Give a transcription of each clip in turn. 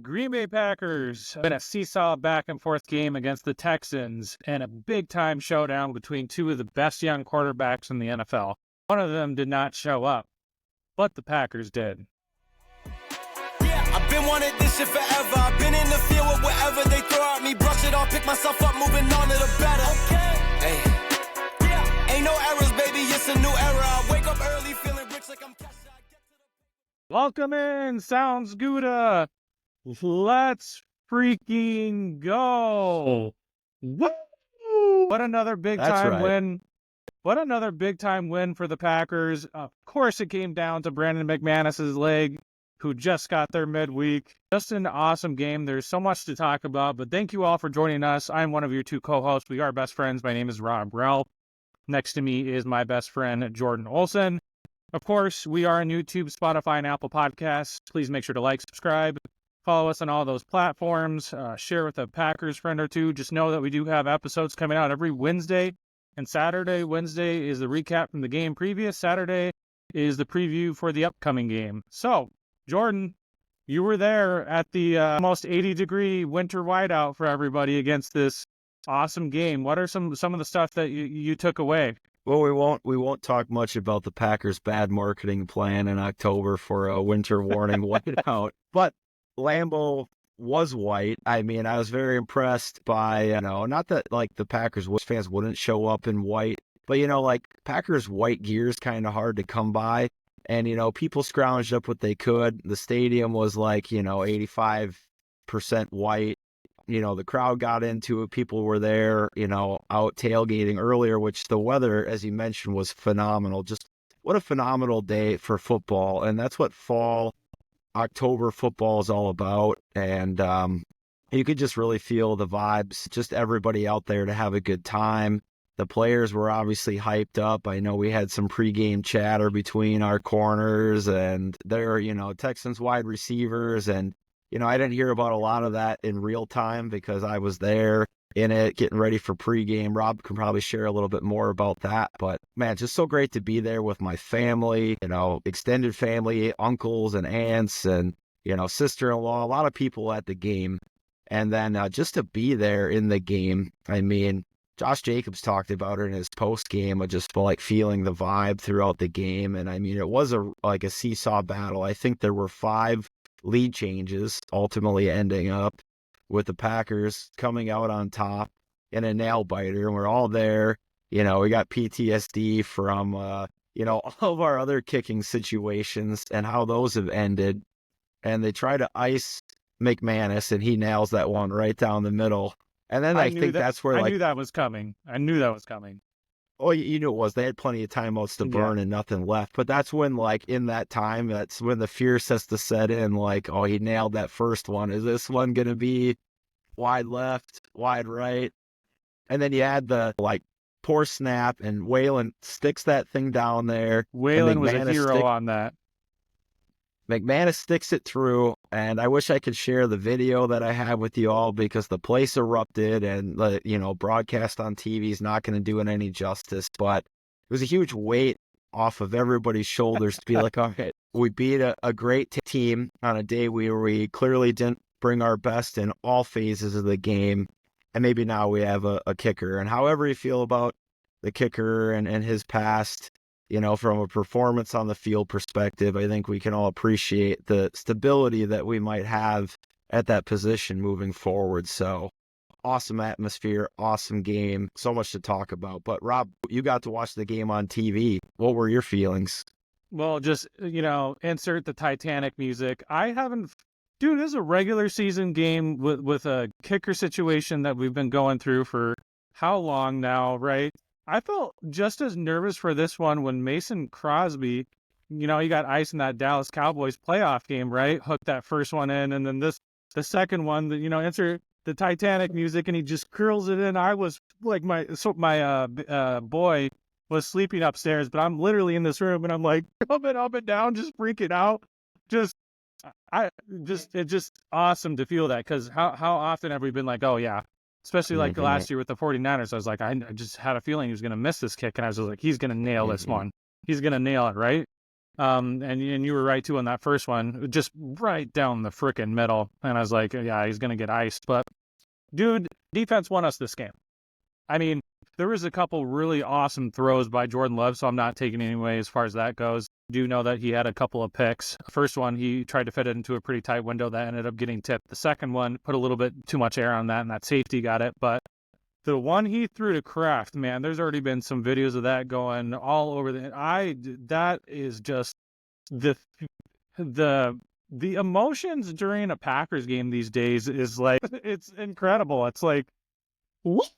Green Bay Packers been a seesaw back and forth game against the Texans and a big time showdown between two of the best young quarterbacks in the NFL. One of them did not show up, but the Packers did. Yeah, I've been wanting this shit forever. I've been in the field with whatever they throw at me. Brush it off, pick myself up, moving on to the better. Okay. Hey. Yeah. Ain't no errors, baby. It's a new era. I wake up early feeling rich like I'm cash. Welcome in, sounds good. Let's freaking go. Woo! What another big time win. What another big time win for the Packers. Of course, it came down to Brandon McManus' leg, who just got there midweek. Just an awesome game. There's so much to talk about, but thank you all for joining us. I'm one of your two co-hosts. We are best friends. My name is Ralph. Next to me is my best friend, Jordan Olson. Of course, we are on YouTube, Spotify, and Apple Podcasts. Please make sure to like, subscribe, follow us on all those platforms, share with a Packers friend or two. Just know that we do have episodes coming out every Wednesday and Saturday. Wednesday is the recap from the game previous. Saturday is the preview for the upcoming game. So, Jordan, you were there at the almost 80-degree winter whiteout for everybody against this awesome game. What are some of the stuff that you took away? Well, we won't talk much about the Packers' bad marketing plan in October for a winter warning whiteout, but Lambeau was white. I mean, I was very impressed by, not that like the Packers fans wouldn't show up in white, but like Packers white gear is kind of hard to come by. And, people scrounged up what they could. The stadium was like, 85% white. The crowd got into it. People were there, out tailgating earlier, which the weather, as you mentioned, was phenomenal. Just what a phenomenal day for football. And that's what fall October football is all about. And you could just really feel the vibes, just everybody out there to have a good time. The players were obviously hyped up. I know we had some pregame chatter between our corners and their, Texans wide receivers. And, I didn't hear about a lot of that in real time because I was there in it, getting ready for pregame. Rob can probably share a little bit more about that. But, man, just so great to be there with my family, extended family, uncles and aunts and, sister-in-law, a lot of people at the game. And then just to be there in the game, I mean, Josh Jacobs talked about it in his post game of just like feeling the vibe throughout the game. And I mean, it was a seesaw battle. I think there were 5 lead changes, ultimately ending up with the Packers coming out on top in a nail biter. And we're all there. We got PTSD from, all of our other kicking situations and how those have ended. And they try to ice McManus and he nails that one right down the middle. And then I think that's where I knew that was coming. Oh, you knew it was. They had plenty of timeouts to burn and nothing left. But that's when, in that time, that's when the fear sets to set in. Oh, he nailed that first one. Is this one going to be wide left, wide right? And then you add the, poor snap, and Waylon sticks that thing down there. Waylon was a hero on that. McManus sticks it through, and I wish I could share the video that I have with you all because the place erupted and, broadcast on TV is not going to do it any justice. But it was a huge weight off of everybody's shoulders to be like, all right, we beat a great team on a day where we clearly didn't bring our best in all phases of the game. And maybe now we have a kicker. And however you feel about the kicker and his past, from a performance on the field perspective, I think we can all appreciate the stability that we might have at that position moving forward. So awesome atmosphere, awesome game, so much to talk about. But Rob, you got to watch the game on TV. What were your feelings? Well, just, insert the Titanic music. Dude, this is a regular season game with a kicker situation that we've been going through for how long now, right? I felt just as nervous for this one when Mason Crosby, he got ice in that Dallas Cowboys playoff game, right? Hooked that first one in, and then the second one, insert the Titanic music, and he just curls it in. I was like, my boy was sleeping upstairs, but I'm literally in this room, and I'm like jumping up and down, just freaking out. It's just awesome to feel that because how often have we been like, oh yeah. Especially last year with the 49ers, I was like, I just had a feeling he was going to miss this kick. And I was like, he's going to nail this one. He's going to nail it, right? And you were right too on that first one, just right down the frickin' middle. And I was like, yeah, he's gonna get iced. But dude, defense won us this game. I mean, there was a couple really awesome throws by Jordan Love, so I'm not taking any away as far as that goes. Do know that he had a couple of picks. First one, he tried to fit it into a pretty tight window that ended up getting tipped. The second one put a little bit too much air on that, and that safety got it. But the one he threw to Kraft, man, there's already been some videos of that going all over that is just the emotions during a Packers game these days is like, it's incredible. It's like, what?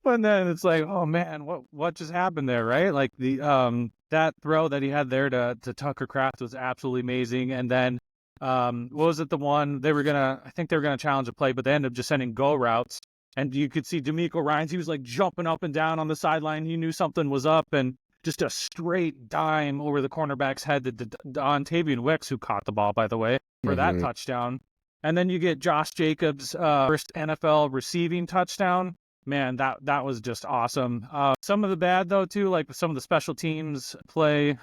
And then it's like, oh man, what just happened there, right? Like that throw that he had there to Tucker Kraft was absolutely amazing. And then what was it, the one I think they were gonna challenge a play, but they ended up just sending go routes. And you could see D'Amico Ryans, he was like jumping up and down on the sideline. He knew something was up, and just a straight dime over the cornerback's head to Dontavian Wicks, who caught the ball, by the way, for that touchdown. And then you get Josh Jacobs' first NFL receiving touchdown. Man, that was just awesome. Some of the bad, though, too, like some of the special teams play,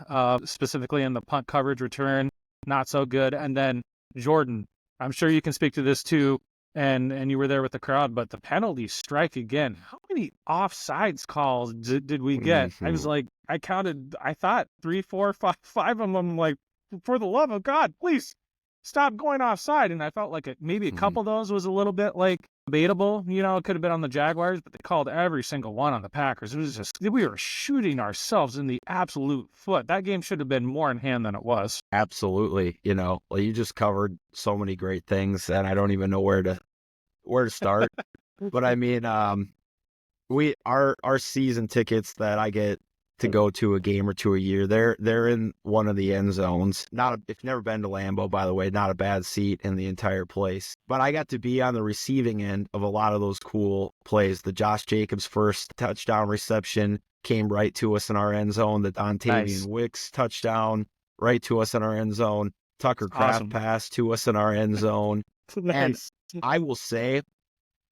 specifically in the punt coverage return, not so good. And then Jordan, I'm sure you can speak to this, too, and you were there with the crowd, but the penalty strike again. How many offsides calls did we get? I was like, I counted, I thought 3, 4, 5 of them. I'm like, for the love of God, please stop going offside. And I felt like maybe a couple of those was a little bit like debatable. You know, it could have been on the Jaguars, but they called every single one on the Packers. It was just, we were shooting ourselves in the absolute foot. That game should have been more in hand than it was. Absolutely. You know, well, you just covered so many great things, and I don't even know where to start. But I mean, our season tickets that I get to go to a game or two a year, they're in one of the end zones. If you've never been to Lambeau, by the way, not a bad seat in the entire place. But I got to be on the receiving end of a lot of those cool plays. The Josh Jacobs first touchdown reception came right to us in our end zone. The Dontavian Wicks touchdown right to us in our end zone. Tucker Kraft pass to us in our end zone. And I will say,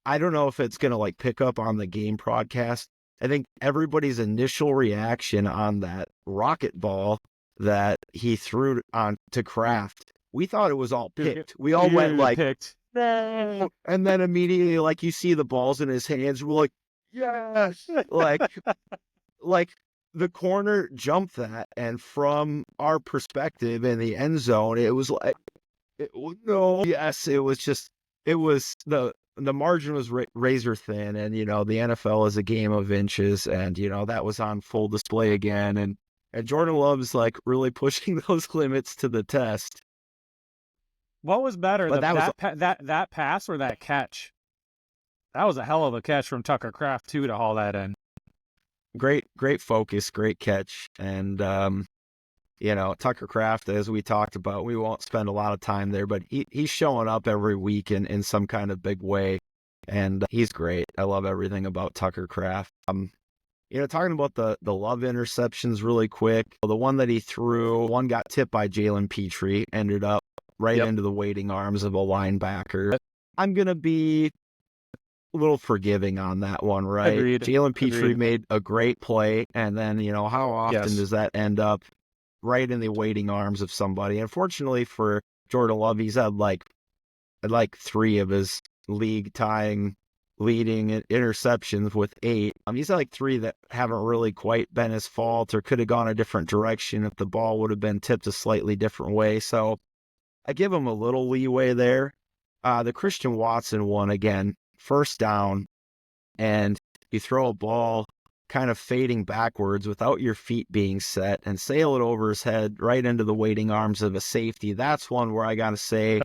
I don't know if it's going to like pick up on the game broadcast. I think everybody's initial reaction on that rocket ball that he threw on to Kraft, we thought it was all picked. We all went like, picked. No. And then immediately, like, you see the balls in his hands. We're like, yes. like the corner jumped that. And from our perspective in the end zone, it was like, no. Yes, it was just, it was the margin was razor thin, and, you know, the NFL is a game of inches, and, you know, that was on full display again. And Jordan Love's like really pushing those limits to the test. What was better, that pass or that catch? That was a hell of a catch from Tucker Kraft, too, to haul that in. Great focus, great catch. And, you know, Tucker Kraft, as we talked about, we won't spend a lot of time there, but he's showing up every week in some kind of big way, and he's great. I love everything about Tucker Kraft. You know, talking about the Love interceptions really quick, the one that he threw, one got tipped by Jalen Petrie, ended up right into the waiting arms of a linebacker. I'm going to be a little forgiving on that one, right? Agreed. Jalen Petrie made a great play, and then, you know, how often does that end up right in the waiting arms of somebody? Unfortunately for Jordan Love, he's had like 3 of his leading interceptions with 8. He's had like 3 that haven't really quite been his fault or could have gone a different direction if the ball would have been tipped a slightly different way. So I give him a little leeway there. The Christian Watson one, again, first down, and you throw a ball kind of fading backwards without your feet being set and sail it over his head right into the waiting arms of a safety. That's one where I got to say,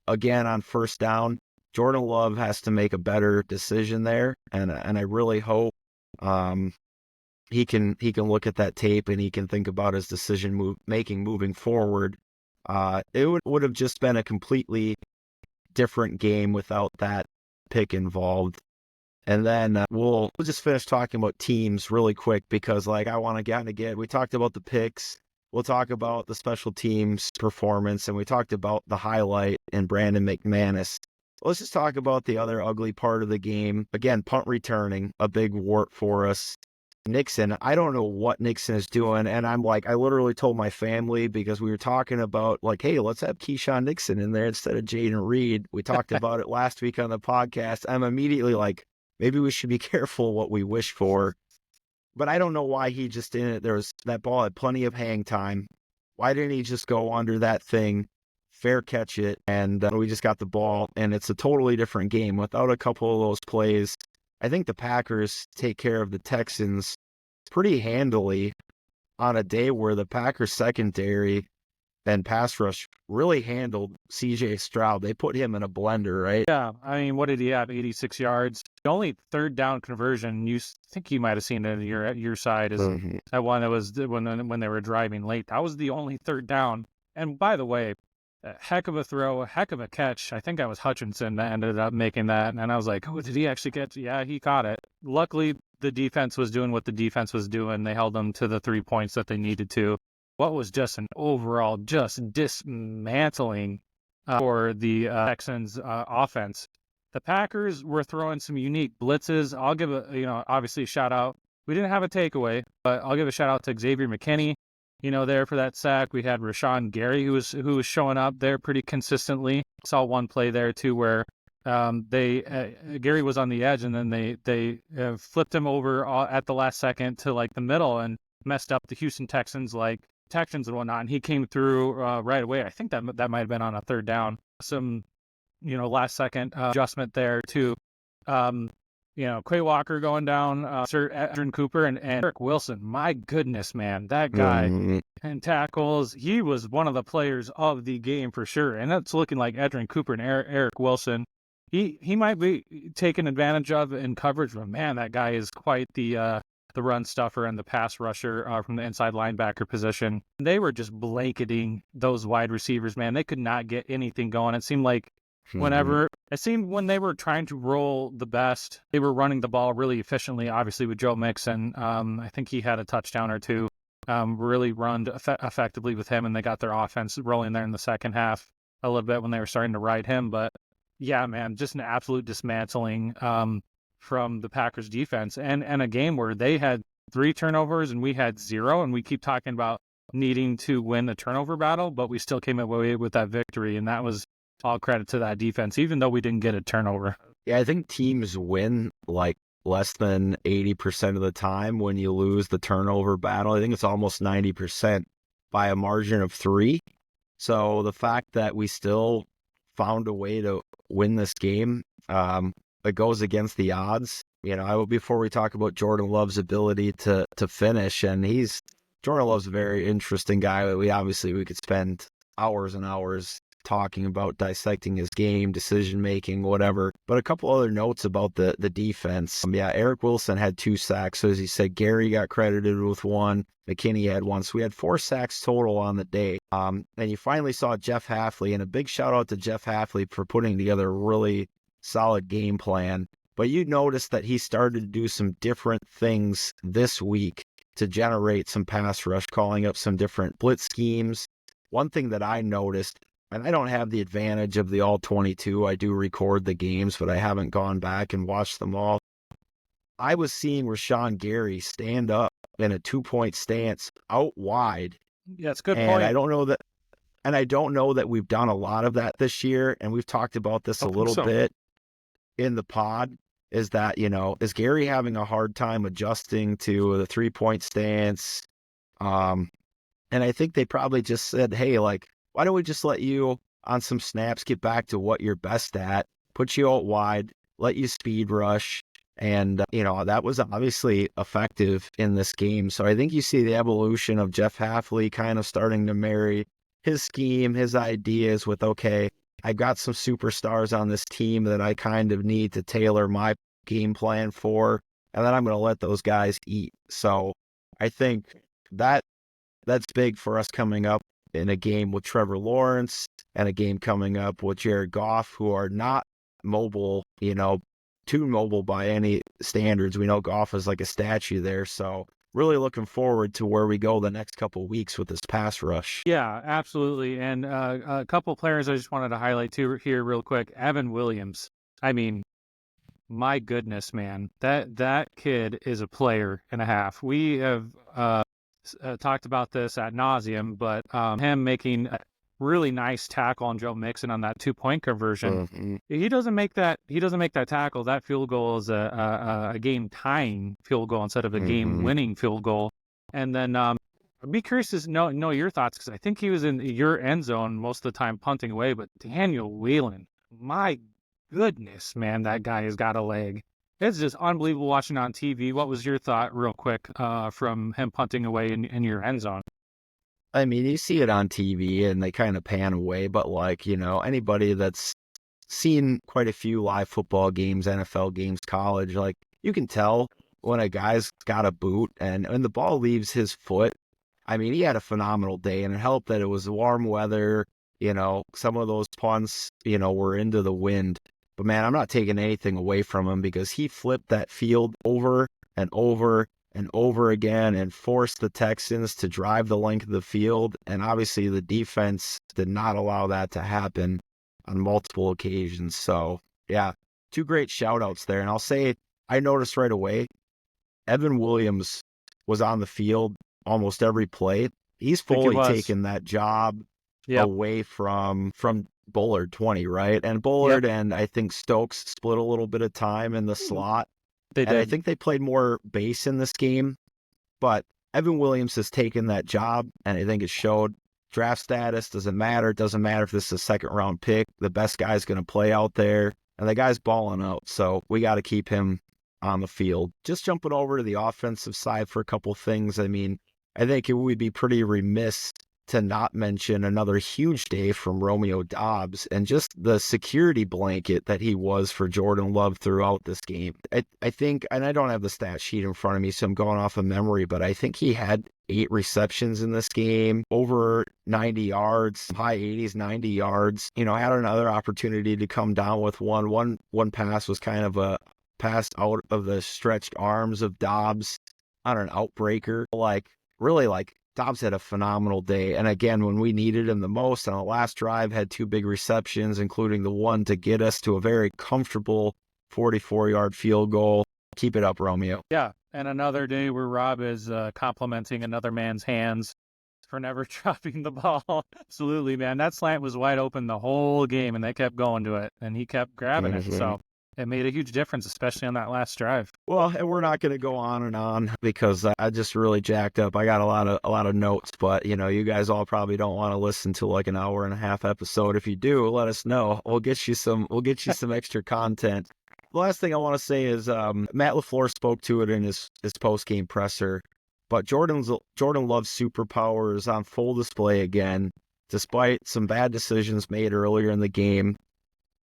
again, on first down, Jordan Love has to make a better decision there. And I really hope he can look at that tape and he can think about his decision making moving forward. It would have just been a completely different game without that pick involved. And then we'll just finish talking about teams really quick, because like I want to we talked about the picks. We'll talk about the special teams performance, and we talked about the highlight in Brandon McManus. Let's just talk about the other ugly part of the game. Again, punt returning, a big wart for us. Nixon, I don't know what Nixon is doing. And I'm like, I literally told my family, because we were talking about like, hey, let's have Keyshawn Nixon in there instead of Jaden Reed. We talked about it last week on the podcast. I'm immediately like, maybe we should be careful what we wish for. But I don't know why he just didn't. That ball had plenty of hang time. Why didn't he just go under that thing, fair catch it, and we just got the ball, and it's a totally different game without a couple of those plays. I think the Packers take care of the Texans pretty handily on a day where the Packers secondary and pass rush really handled C.J. Stroud. They put him in a blender, right? Yeah, I mean, what did he have? 86 yards. The only third down conversion you think you might have seen it at your side is that one that was when they were driving late. That was the only third down. And by the way, a heck of a throw, a heck of a catch. I think that was Hutchinson that ended up making that. And I was like, oh, did he actually catch? Yeah, he caught it. Luckily, the defense was doing what the defense was doing. They held them to the 3 points that they needed to. What was just an overall just dismantling for the Texans offense. The Packers were throwing some unique blitzes. I'll give obviously a shout out. We didn't have a takeaway, but I'll give a shout out to Xavier McKinney, there for that sack. We had Rashawn Gary, who was showing up there pretty consistently. Saw one play there too where Gary was on the edge, and then they flipped him over at the last second to like the middle and messed up the Houston Texans protections and whatnot, and he came through right away. I think that might have been on a third down. Some, last second adjustment there too. Quay Walker going down, Sir Edgerrin Cooper and Eric Wilson. My goodness, man, that guy and tackles. He was one of the players of the game for sure. And it's looking like Edgerrin Cooper and Eric Wilson. He might be taken advantage of in coverage, but man, that guy is quite the run stuffer and the pass rusher from the inside linebacker position. They were just blanketing those wide receivers, man. They could not get anything going. It seemed like when they were trying to roll the best, they were running the ball really efficiently, obviously with Joe Mixon. I think he had a touchdown or two, really run effectively with him, and they got their offense rolling there in the second half a little bit when they were starting to ride him. But yeah, man, just an absolute dismantling from the Packers defense, and a game where they had 3 turnovers and we had 0, and we keep talking about needing to win the turnover battle, but we still came away with that victory, and that was all credit to that defense, even though we didn't get a turnover. Yeah, I think teams win like less than 80% of the time when you lose the turnover battle. I think it's almost 90% by a margin of 3. So the fact that we still found a way to win this game, it goes against the odds. Before we talk about Jordan Love's ability to finish, and Jordan Love's a very interesting guy. We could spend hours and hours talking about dissecting his game, decision making, whatever. But a couple other notes about the defense. Eric Wilson had 2 sacks. So as you said, Gary got credited with 1. McKinney had 1. So we had 4 sacks total on the day. And you finally saw Jeff Hafley, and a big shout out to Jeff Hafley for putting together a really solid game plan. But you noticed that he started to do some different things this week to generate some pass rush, calling up some different blitz schemes. One thing that I noticed, and I don't have the advantage of the all 22. I do record the games, but I haven't gone back and watched them all. I was seeing Rashawn Gary stand up in a 2-point stance out wide. Yeah, it's a good point. point. I don't know that we've done a lot of that this year, and we've talked about this a little bit in the pod, is that, is Gary having a hard time adjusting to the 3-point stance? And I think they probably just said, hey, why don't we just let you on some snaps get back to what you're best at, put you out wide, let you speed rush. And, that was obviously effective in this game. So I think you see the evolution of Jeff Hafley kind of starting to marry his scheme, his ideas with, okay, I've got some superstars on this team that I kind of need to tailor my game plan for, and then I'm going to let those guys eat. So I think that's big for us coming up in a game with Trevor Lawrence and a game coming up with Jared Goff, who are not mobile, too mobile by any standards. We know Goff is like a statue there. So really looking forward to where we go the next couple of weeks with this pass rush. Yeah, absolutely. And a couple players I just wanted to highlight too here real quick. Evan Williams. I mean, my goodness, man, that kid is a player and a half. We have talked about this ad nauseum, but him making a really nice tackle on Joe Mixon on that 2-point conversion. Mm-hmm. He doesn't make that tackle. That field goal is a game tying field goal instead of a game winning field goal. And then I'd be curious to know your thoughts, because I think he was in your end zone most of the time punting away. But Daniel Whelan, my goodness, man, that guy has got a leg. It's just unbelievable watching on TV. What was your thought, real quick, from him punting away in your end zone? I mean, you see it on TV and they kind of pan away, but like, anybody that's seen quite a few live football games, NFL games, college, like you can tell when a guy's got a boot and when the ball leaves his foot. I mean, he had a phenomenal day, and it helped that it was warm weather. Some of those punts, were into the wind. But man, I'm not taking anything away from him, because he flipped that field over and over and over again and forced the Texans to drive the length of the field. And obviously the defense did not allow that to happen on multiple occasions. So yeah, 2 great shout outs there. And I'll say, I noticed right away, Evan Williams was on the field almost every play. He's fully taken that job away from Bullard 20, right? And Bullard and I think Stokes split a little bit of time in the slot. They did. I think they played more base in this game, but Evan Williams has taken that job, and I think it showed. Draft status doesn't matter. It doesn't matter if this is a second-round pick. The best guy's going to play out there, and the guy's balling out, so we got to keep him on the field. Just jumping over to the offensive side for a couple things. I mean, I think it would be pretty remiss to not mention another huge day from Romeo Doubs and just the security blanket that he was for Jordan Love throughout this game. I think, and I don't have the stat sheet in front of me, so I'm going off of memory, but I think he had 8 receptions in this game, over 90 yards, high 80s, 90 yards. Had another opportunity to come down with one pass was kind of a pass out of the stretched arms of Doubs on an outbreaker. Really, Doubs had a phenomenal day. And again, when we needed him the most on the last drive, had 2 big receptions, including the one to get us to a very comfortable 44-yard field goal. Keep it up, Romeo. Yeah, and another day where Rob is complimenting another man's hands for never dropping the ball. Absolutely, man. That slant was wide open the whole game, and they kept going to it, and he kept grabbing it. So it made a huge difference, especially on that last drive. Well, and we're not going to go on and on because I just really jacked up. I got a lot of notes, but you guys all probably don't want to listen to like an hour and a half episode. If you do, let us know. We'll get you some extra content. The last thing I want to say is Matt LaFleur spoke to it in his post-game presser, but Jordan Love's superpower is on full display again, despite some bad decisions made earlier in the game.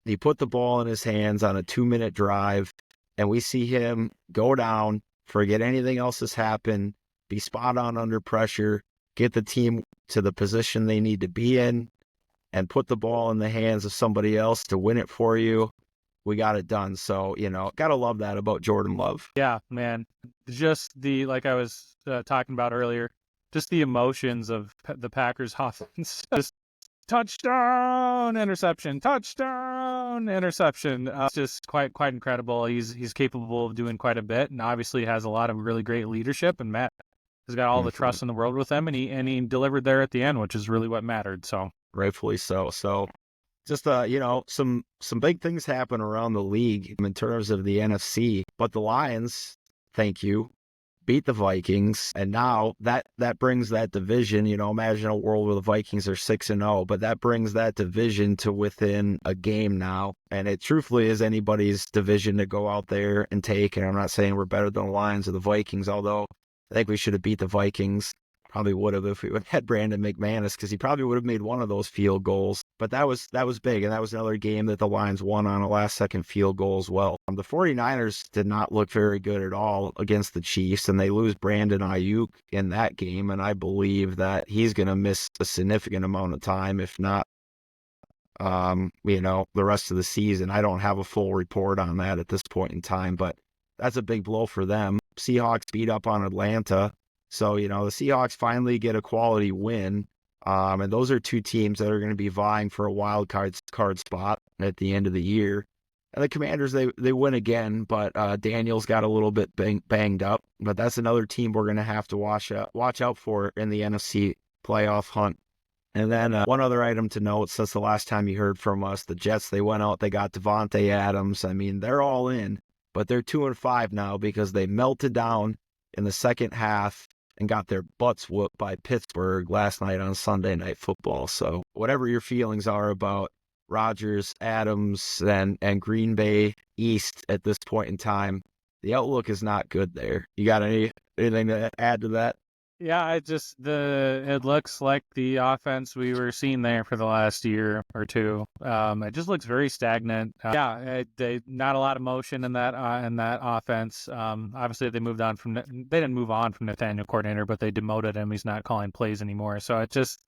He put the ball in his hands on a 2-minute drive, and we see him go down, forget anything else has happened, be spot on under pressure, get the team to the position they need to be in, and put the ball in the hands of somebody else to win it for you. We got it done. So, got to love that about Jordan Love. Yeah, man. Just like I was talking about earlier, just the emotions of the Packers offense. Just touchdown, interception, touchdown, interception. It's just quite incredible. He's capable of doing quite a bit, and obviously has a lot of really great leadership. And Matt has got all the trust in the world with him, and he delivered there at the end, which is really what mattered. So rightfully so. So just some big things happen around the league in terms of the NFC, but the Lions, thank you, beat the Vikings, and now that brings that division, imagine a world where the Vikings are 6-0, but that brings that division to within a game now, and it truthfully is anybody's division to go out there and take, and I'm not saying we're better than the Lions or the Vikings, although I think we should have beat the Vikings. Probably would have if we would have had Brandon McManus, because he probably would have made one of those field goals. But that was big, and that was another game that the Lions won on a last-second field goal as well. The 49ers did not look very good at all against the Chiefs, and they lose Brandon Ayuk in that game, and I believe that he's going to miss a significant amount of time, if not, the rest of the season. I don't have a full report on that at this point in time, but that's a big blow for them. Seahawks beat up on Atlanta. So, the Seahawks finally get a quality win, and those are 2 teams that are going to be vying for a wild card spot at the end of the year. And the Commanders, they win again, but Daniels got a little bit banged up. But that's another team we're going to have to watch out for in the NFC playoff hunt. And then one other item to note, since the last time you heard from us, the Jets, they went out, they got Devontae Adams. I mean, they're all in, but they're 2-5 now because they melted down in the second half and got their butts whooped by Pittsburgh last night on Sunday Night Football. So whatever your feelings are about Rodgers, Adams, and Green Bay East at this point in time, the outlook is not good there. You got anything to add to that? Yeah, it looks like the offense we were seeing there for the last year or two. It just looks very stagnant. Not a lot of motion in that offense. Obviously they didn't move on from Nathaniel Coordinator, but they demoted him. He's not calling plays anymore. So it just,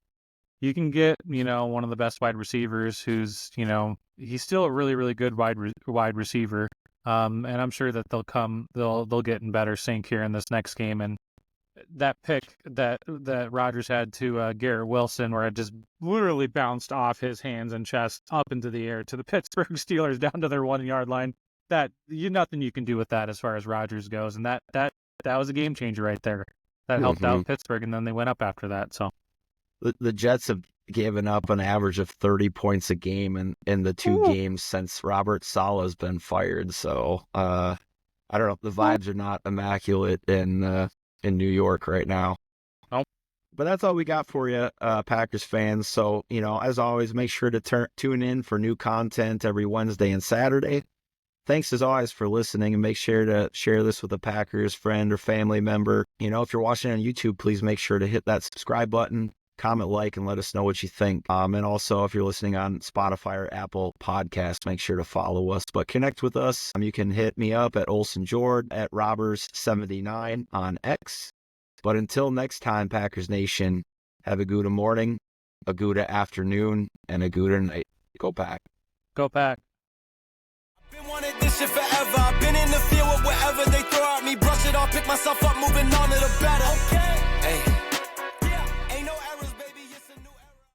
you can get, one of the best wide receivers who's, he's still a really, really good wide receiver. And I'm sure that they'll get in better sync here in this next game. And that pick that Rodgers had to Garrett Wilson, where it just literally bounced off his hands and chest up into the air to the Pittsburgh Steelers down to their 1-yard line. Nothing you can do with that as far as Rodgers goes. And that was a game changer right there. That helped out Pittsburgh, and then they went up after that. So the Jets have given up an average of 30 points a game in the two games since Robert Saleh's been fired. So I don't know. The vibes are not immaculate in New York right now. Nope. But that's all we got for you, Packers fans. So, as always, make sure to tune in for new content every Wednesday and Saturday. Thanks as always for listening, and make sure to share this with a Packers friend or family member. If you're watching on YouTube, please make sure to hit that subscribe button, comment, like, and let us know what you think. And also, if you're listening on Spotify or Apple Podcasts, make sure to follow us. But connect with us. You can hit me up at Olson Jord, at Robbers79 on X. But until next time, Packers Nation, have a good morning, a good afternoon, and a good night. Go Pack. Go Pack. Been wanted this shit forever. I've been in the field with whatever they throw at me. Brush it off, pick myself up, moving on to the better. Okay. Hey.